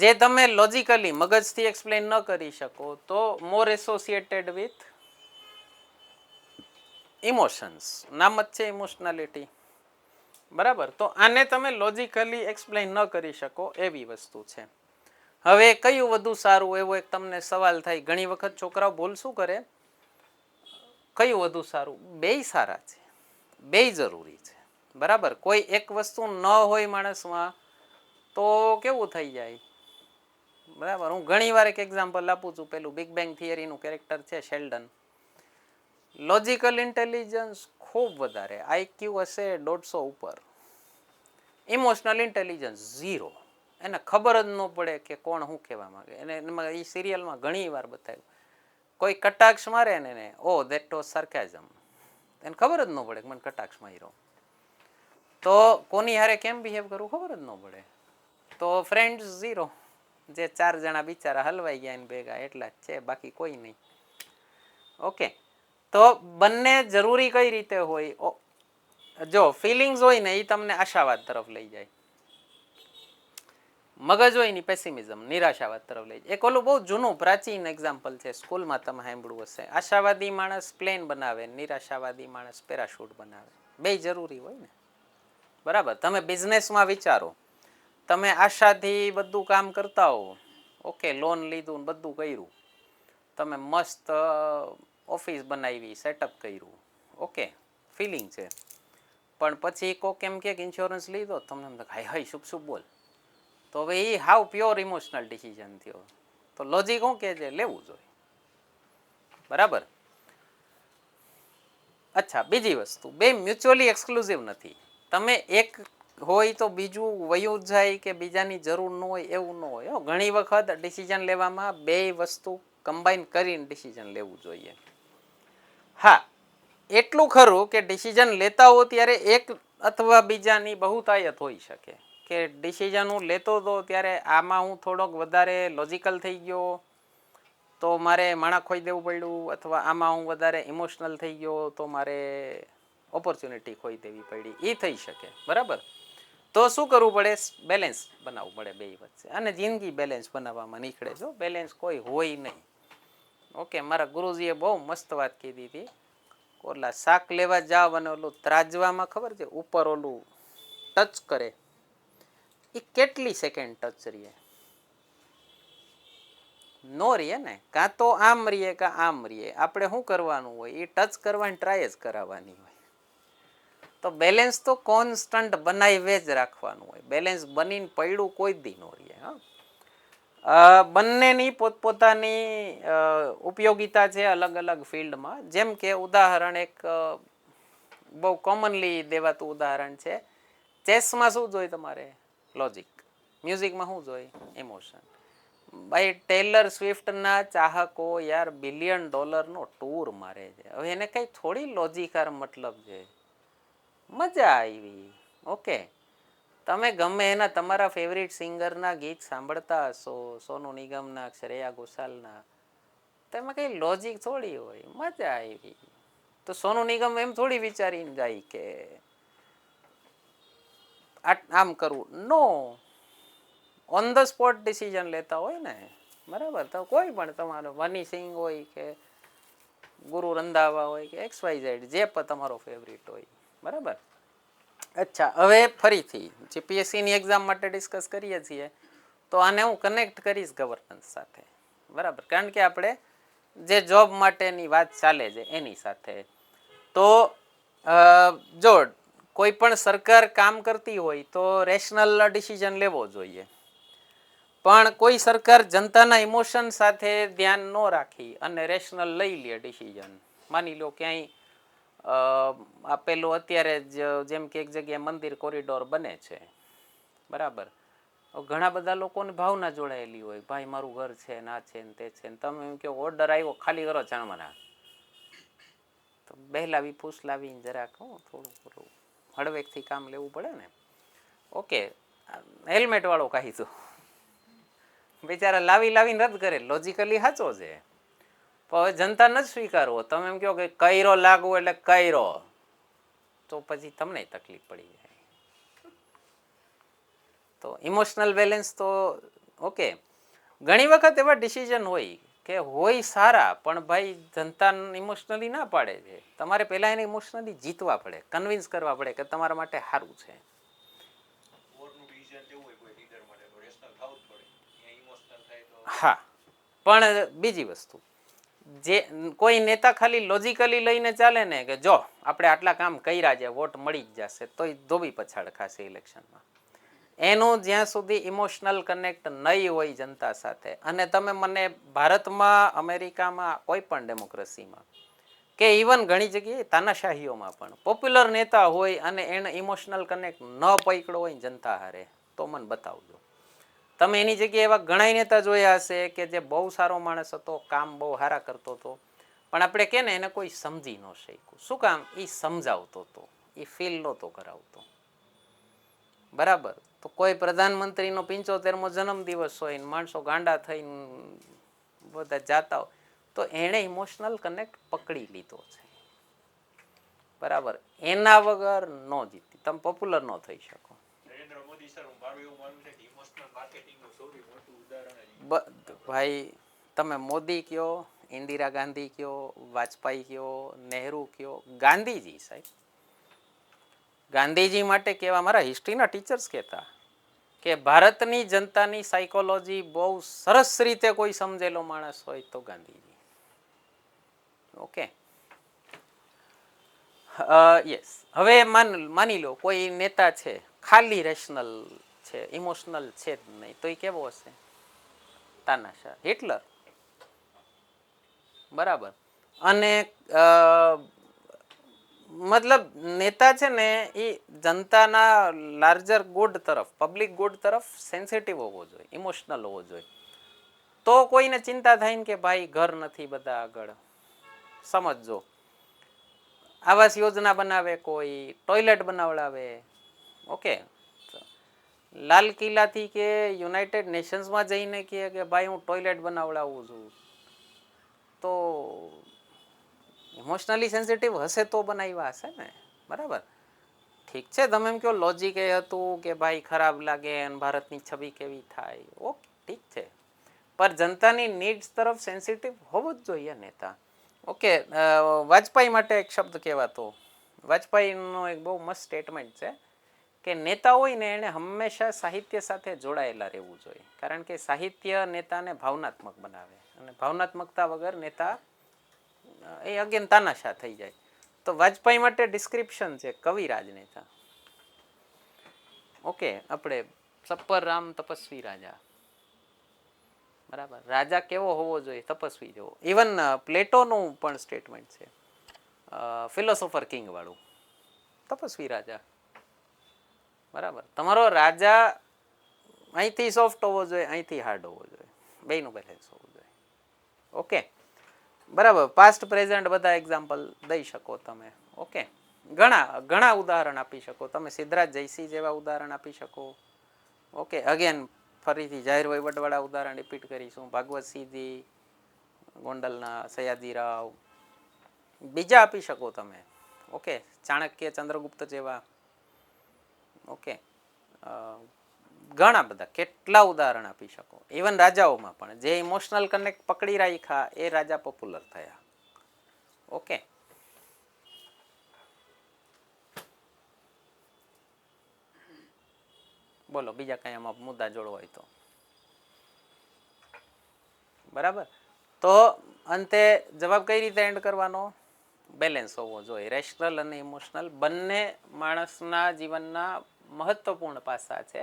જે તમે લોજિકલી મગજથી એક્સપ્લેન ન કરી શકો તો મોર એસોસિએટેડ વિથ ઇમોશન્સ. નામ જ છે ઇમોશનાલિટી. બરાબર. તો આને તમે લોજિકલી એક્સપ્લેન ન કરી શકો એવી વસ્તુ છે. હવે કયું વધુ સારું એવો એક તમને સવાલ થાય. ઘણી વખત છોકરાઓ ભૂલ શું કરે? કયું વધુ સારું? બેય સારા છે, બેય જરૂરી છે. બરાબર. કોઈ એક વસ્તુ ન હોય માણસમાં તો કેવું થઈ જાય? બરાબર. હું ઘણી વાર એક એક્ઝામ્પલ આપું છું. પેલું બિગ બેંગ થિયરીનું કેરેક્ટર છે શેલ્ડન. લોજિકલ ઇન્ટેલિજન્સ ખૂબ વધારે, આઈક્યુ હશે 150 ઉપર. Emotional intelligence 0. એને ખબર જ ન પડે કે કોણ શું કહેવા માંગે. એને એમાં એ સિરિયલમાં ઘણી વાર બતાવ્યું. કોઈ કટાક્ષ મારે ને ઓ ધેટ વોઝ sarcasm. એને ખબર જ ન પડે કે મને કટાક્ષ માર્યો. તો કોની હારે કેમ બિહેવ કરવું ખબર જ ન પડે. તો ફ્રેન્ડ્સ 0. જે 4 જણા બિચારા હલવાઈ ગયા એને ભેગા એટલા જ છે, બાકી કોઈ નહીં. ઓકે, તો બંને જરૂરી કઈ રીતે હોય? જો ફિલિંગ્સ હોય ને એ તમને આશાવાદ તરફ લઈ જાય. મગજ હોય ને પેસિમિઝમ, નિરાશાવાદ તરફ લઈ જાય. એક ઓલું બહુ જૂનું પ્રાચીન એક્ઝામ્પલ છે, સ્કૂલમાં તમે સાંભળ્યું હશે. આશાવાદી માણસ પ્લેન બનાવે, નિરાશાવાદી માણસ પેરાશૂટ બનાવે. બે જરૂરી હોય ને. બરાબર. તમે બિઝનેસમાં વિચારો, તમે આશાથી બધું કામ કરતા હો. ઓકે, લોન લીધું ને બધું કર્યું, તમે મસ્ત ઓફિસ બનાવી, સેટઅપ કર્યું. ઓકે, ફિલિંગ છે. પણ પછી કોક એમ કે ઇન્સ્યોરન્સ લીધો, તમને એમ હાય હાય શુભ શુભ બોલ. તો હવે એ હાવ પ્યોર ઇમોશનલ ડિસિઝન થયો. તો લોજિક શું કહે છે? લેવું જોઈએ. બરાબર. અચ્છા, બીજી વસ્તુ, બે મ્યુચ્યુઅલી એક્સક્લુઝિવ નથી. તમે એક હોય તો બીજું વયું જાય કે બીજાની જરૂર ન હોય એવું ન હોય. ઘણી વખત ડિસિઝન લેવામાં બે વસ્તુ કમ્બાઈન કરીને ડિસિઝન લેવું જોઈએ. હા, એટલું ખરું કે ડિસિઝન લેતા હો ત્યારે એક અથવા બીજાની બહુતાયત હોઈ શકે. કે ડિસિઝન હું લેતો હતો ત્યારે આમાં હું થોડોક વધારે લોજિકલ થઈ ગયો તો મારે માણા ખોઈ દેવું પડ્યું, અથવા આમાં હું વધારે ઇમોશનલ થઈ ગયો તો મારે ઓપોર્ચ્યુનિટી ખોઈ દેવી પડી. એ થઈ શકે. બરાબર. તો શું કરવું પડે? બેલેન્સ બનાવવું પડે બે વચ્ચે. અને જિંદગી બેલેન્સ બનાવવામાં નીકળે. જો બેલેન્સ કોઈ હોય નહીં. ઓકે, મારા ગુરુજીએ બહુ મસ્ત વાત કીધી હતી. ઓલા શાક લેવા જાવ અને ઓલું ત્રાજવામાં ખબર છે ઉપર ઓલું ટચ કરે, એ કેટલી સેકન્ડ ટચ રહીએ? નો રહીએ ને. કાં તો આમ રહીએ કાં આમ રહીએ. આપણે શું કરવાનું હોય? એ ટચ કરવાની ટ્રાય જ કરાવવાની હોય. તો બેલેન્સ તો કોન્સ્ટન્ટ બનાવી જ રાખવાનું હોય. બેલેન્સ બનીને પડ્યું કોઈ દી નો રહીએ. બંનેની પોતપોતાની ઉપયોગિતા છે અલગ અલગ ફિલ્ડમાં. જેમ કે ઉદાહરણ એક બહુ કોમનલી દેવાતું ઉદાહરણ છે. ચેસમાં શું જોઈએ તમારે? લોજિક. મ્યુઝિકમાં શું જોઈએ? ઇમોશન. ભાઈ ટેલર સ્વિફ્ટના ચાહકો યાર $1 બિલિયન નો ટૂર મારે છે. હવે એને કઈ થોડી લોજિકાર મતલબ છે. મજા આવી. ઓકે, તમે ગમે એના તમારા ફેવરિટ સિંગરના ગીત સાંભળતા હશો, સોનુ નિગમના, શ્રેયા ઘોષાલના, તો એમાં કઈ લોજિક થોડી હોય. મજા આવી. તો સોનુ નિગમ એમ થોડી વિચારીને જાય કે આમ કરવું નો, ઓન ધ સ્પોટ ડિસિઝન લેતા હોય ને, બરાબર. તો કોઈ પણ તમારો વની સિંહ હોય કે ગુરુ રંધાવા હોય કે XYZ જે પણ તમારો ફેવરિટ હોય, બરાબર. અચ્છા, હવે ફરીથી જીપીએસસીની એક્ઝામ માટે ડિસ્કસ કરીએ છીએ તો આને હું કનેક્ટ કરીશ ગવર્નન્સ સાથે, બરાબર, કારણ કે આપણે જે જોબ માટેની વાત ચાલે છે એની સાથે. તો જો કોઈ પણ સરકાર કામ કરતી હોય તો રેશનલ ડિસિઝન લેવો જોઈએ, પણ કોઈ સરકાર જનતાના ઇમોશન સાથે ધ્યાન ન રાખી અને રેશનલ લઈ લે ડિસિઝન. માની લો ક્યાંય આપેલું અત્યારે જ જેમ કે એક જગ્યાએ મંદિર કોરિડોર બને છે, બરાબર. ઘણા બધા લોકોની ભાવના જોડાયેલી હોય, ભાઈ મારું ઘર છે ને આ છે ને તે છે ને, તમે એમ કહો ઓર્ડર આવ્યો ખાલી કરો ચાણવાના, તો બહેલાવી ફૂસલાવીને જરાક થોડું હળવેકથી કામ લેવું પડે ને. ઓકે, હેલ્મેટ વાળો કહી દો, બિચારા લાવીને રદ કરે, લોજિકલી સાચો છે, પણ હવે જનતા નથી સ્વીકારવો. તમે એમ કહો કે કઈરો લાગવો એટલે કઈરો, તો પછી તમને તકલીફ પડી જાય. તો ઇમોશનલ બેલેન્સ તો ઓકે. ઘણી વખત એવા ડિસિઝન હોય કે હોય સારા, પણ ભાઈ જનતા ઇમોશનલી ના પાડે છે, તમારે પહેલા એને ઇમોશનલી જીતવા પડે, કન્વિન્સ કરવા પડે કે તમારા માટે સારું છે. હા, પણ બીજી વસ્તુ, જે કોઈ નેતા ખાલી લોજિકલી લઈને ચાલે ને કે જો આપણે આટલા કામ કર્યા છે વોટ મળી જ જશે, તો એ ધોબી પછાડ ખાશે ઇલેક્શનમાં. એનું જ્યાં સુધી ઇમોશનલ કનેક્ટ નહીં હોય જનતા સાથે, અને તમે મને ભારતમાં, અમેરિકામાં, કોઈ પણ ડેમોક્રેસીમાં કે ઇવન ઘણી જગ્યાએ તાનાશાહીઓમાં પણ પોપ્યુલર નેતા હોય અને એને ઇમોશનલ કનેક્ટ ન પકડ્યો હોય જનતા હારે, તો મને બતાવજો. તમે એની જગ્યાએ એવા ઘણા નેતા જોયા હશે કે જે બહુ સારો માણસ હતો, કામ બહુ સારા કરતો હતો, પણ આપણે કે ને એને કોઈ સમજી ન શક્યું. શું કામ? એ સમજાવતો હતો, એ ફીલ નહોતો કરાવતો, બરાબર. તો કોઈ પ્રધાનમંત્રીનો 75મો જન્મદિવસ હોય ને માણસો ગાંડા થઈને બધા જાતા હોય, તો એણે ઇમોશનલ કનેક્ટ પકડી લીધો છે, બરાબર. એના વગર ન જીતી, તમે પોપ્યુલર ન થઈ શકો. ભાઈ તમે મોદી કયો, ઇન્દિરા ગાંધી કયો, વાજપેયી કયો, નહેરુ કયો, ગાંધીજી સાહેબ, ગાંધીજી માટે કહેવા, મારા હિસ્ટ્રીના ટીચર્સ કહેતા કે ભારતની જનતાની સાયકોલોજી બહુ સરસ રીતે કોઈ સમજેલો માણસ હોય તો ગાંધીજી. Okay, yes. હવે માની લો કોઈ નેતા છે ખાલી રેશનલ છે, ઇમોશનલ છે જ નહીં, તો એ કેવો હશે? તાનાશાહ, હિટલર, બરાબર. અને મતલબ નેતા છે ને એ જનતાના લાર્જર ગુડ તરફ, પબ્લિક ગુડ તરફ સેન્સિટિવ હોવો જોઈએ, ઇમોશનલ હોવો જોઈએ. તો કોઈને ચિંતા થાય ને કે ભાઈ ઘર નથી બધા આગળ, સમજજો, આવાસ યોજના બનાવે, કોઈ ટોયલેટ બનાવડાવે, ઓકે, લાલ કિલ્લાથી કે યુનાઇટેડ નેશન્સમાં જઈને કહે કે ભાઈ હું ટોયલેટ બનાવડાવું છું, તો ઇમોશનલી સેન્સિટિવ હશે તો બનાવ્યા હશે ને, બરાબર. ઠીક છે, તમે એમ કહો લોજિક એ હતું કે ભાઈ ખરાબ લાગે અને ભારતની છબી કેવી થાય, ઓકે ઠીક છે, પર જનતાની નીડ્સ તરફ સેન્સિટિવ હોવું જ જોઈએ નેતા. ઓકે, વાજપેયી માટે એક શબ્દ કહેવાતો, વાજપેયીનો એક બહુ મસ્ત સ્ટેટમેન્ટ છે કે નેતા હોય ને એને હંમેશા સાહિત્ય સાથે જોડાયેલા રહેવું જોઈએ, કારણ કે સાહિત્ય નેતાને ભાવનાત્મક બનાવે, અને ભાવનાત્મકતા વગર નેતા એ અગેન તાનાશાહ થઈ જાય. તો વાજપેયી માટે ડિસ્ક્રિપ્શન છે કવિરાજ નેતા. ઓકે, આપણે સપ્પર રામ તપસ્વી રાજા, બરાબર. રાજા કેવો હોવો જોઈએ? તપસ્વી જેવો. ઇવન પ્લેટોનું પણ સ્ટેટમેન્ટ છે, ફિલોસોફર કિંગ વાળું, તપસ્વી રાજા, બરાબર. તમારો રાજા અહીંથી સોફ્ટ હોવો જોઈએ, અહીંથી હાર્ડ હોવો જોઈએ, બેયનું બેલેન્સ હોવું જોઈએ. ઓકે, બરાબર. પાસ્ટ પ્રેઝન્ટ બધા એક્ઝામ્પલ દઈ શકો તમે. ઓકે, ઘણા ઉદાહરણ આપી શકો તમે, સિદ્ધરાજ જયસિંહ જેવા ઉદાહરણ આપી શકો. ઓકે, અગેન ફરીથી જાહેર વહીવટવાળા ઉદાહરણ રિપીટ કરીશું, ભાગવતસિંહજી, ગોંડલના સયાજીરાવ, બીજા આપી શકો તમે. ઓકે, ચાણક્ય, ચંદ્રગુપ્ત જેવા. ઓકે, ઘણા બધા કેટલા ઉદાહરણ આપી શકો. ઇવન રાજાઓમાં પણ જે ઇમોશનલ કનેક્ટ પકડી રાખ્યા એ રાજા પોપ્યુલર થયા. ઓકે, બોલો બીજા કઈ આમાં મુદ્દા જોડવા હોય તો. બરાબર, તો અંતે જવાબ કઈ રીતે એન્ડ કરવાનો? બેલેન્સ હોવો જોઈએ. રેશનલ અને ઇમોશનલ બંને માણસના જીવનના મહત્વપૂર્ણ પાસા છે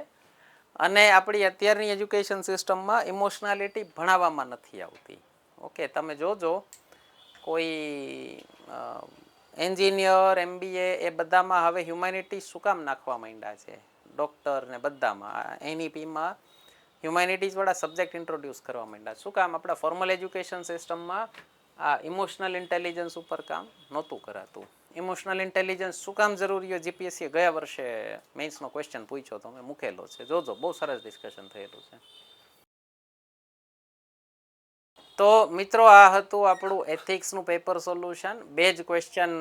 અને આપણી અત્યારની એજ્યુકેશન સિસ્ટમમાં ઇમોશનાલિટી ભણાવવામાં નથી આવતી. ઓકે, તમે જોજો કોઈ એન્જિનિયર, MBA એ બધામાં હવે હ્યુમેનિટી શું કામ નાખવા માંડ્યા છે? ડૉક્ટર ને બધામાં NEPમાં હ્યુમેનિટીઝ વાળા સબ્જેક્ટ ઇન્ટ્રોડ્યુસ કરવા માંડ્યા. શું કામ? આપણા ફોર્મલ એજ્યુકેશન સિસ્ટમમાં આ ઇમોશનલ ઇન્ટેલિજન્સ ઉપર કામ નહોતું કરાતું. ઇમોશનલ ઇન્ટેલિજન્સ શું કામ જરૂરી હોય? GPSC ગયા વર્ષે મેઇન્સનો ક્વેશ્ચન પૂછ્યો તો મેં મૂકેલો છે, જોજો, બહુ સરસ ડિસ્કશન થયેલું છે. તો મિત્રો આ હતું આપણું એથિક્સનું પેપર સોલ્યુશન. 2 જ ક્વેશ્ચન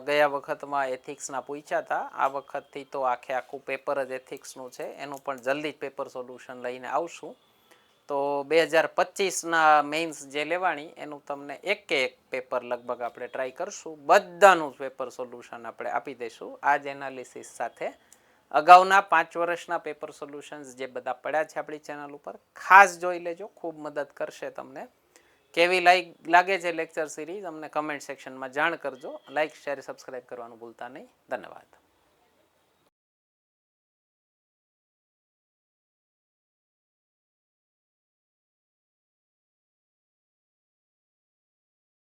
ગયા વખતમાં એથિક્સના પૂછ્યા હતા. આ વખતથી તો આખું પેપર જ એથિક્સનું છે. એનું પણ જલ્દી જ પેપર સોલ્યુશન લઈને આવશું. તો 2025ના મેઇન્સ જે લેવાની એનું તમને એક પેપર લગભગ આપણે ટ્રાય કરશું. બધાનું પેપર સોલ્યુશન આપણે આપી દઈશું આ જ એનાલિસિસ સાથે. અગાઉના 5 વર્ષના પેપર સોલ્યુશન્સ જે બધા પડ્યા છે આપણી ચેનલ ઉપર ખાસ જોઈ લેજો, ખૂબ મદદ કરશે તમને. કેવી લાગે છે લેક્ચર સિરીઝ અમને કમેન્ટ સેક્શનમાં જાણ કરજો. લાઇક, શેર, સબસ્ક્રાઈબ કરવાનું ભૂલતા નહીં. ધન્યવાદ.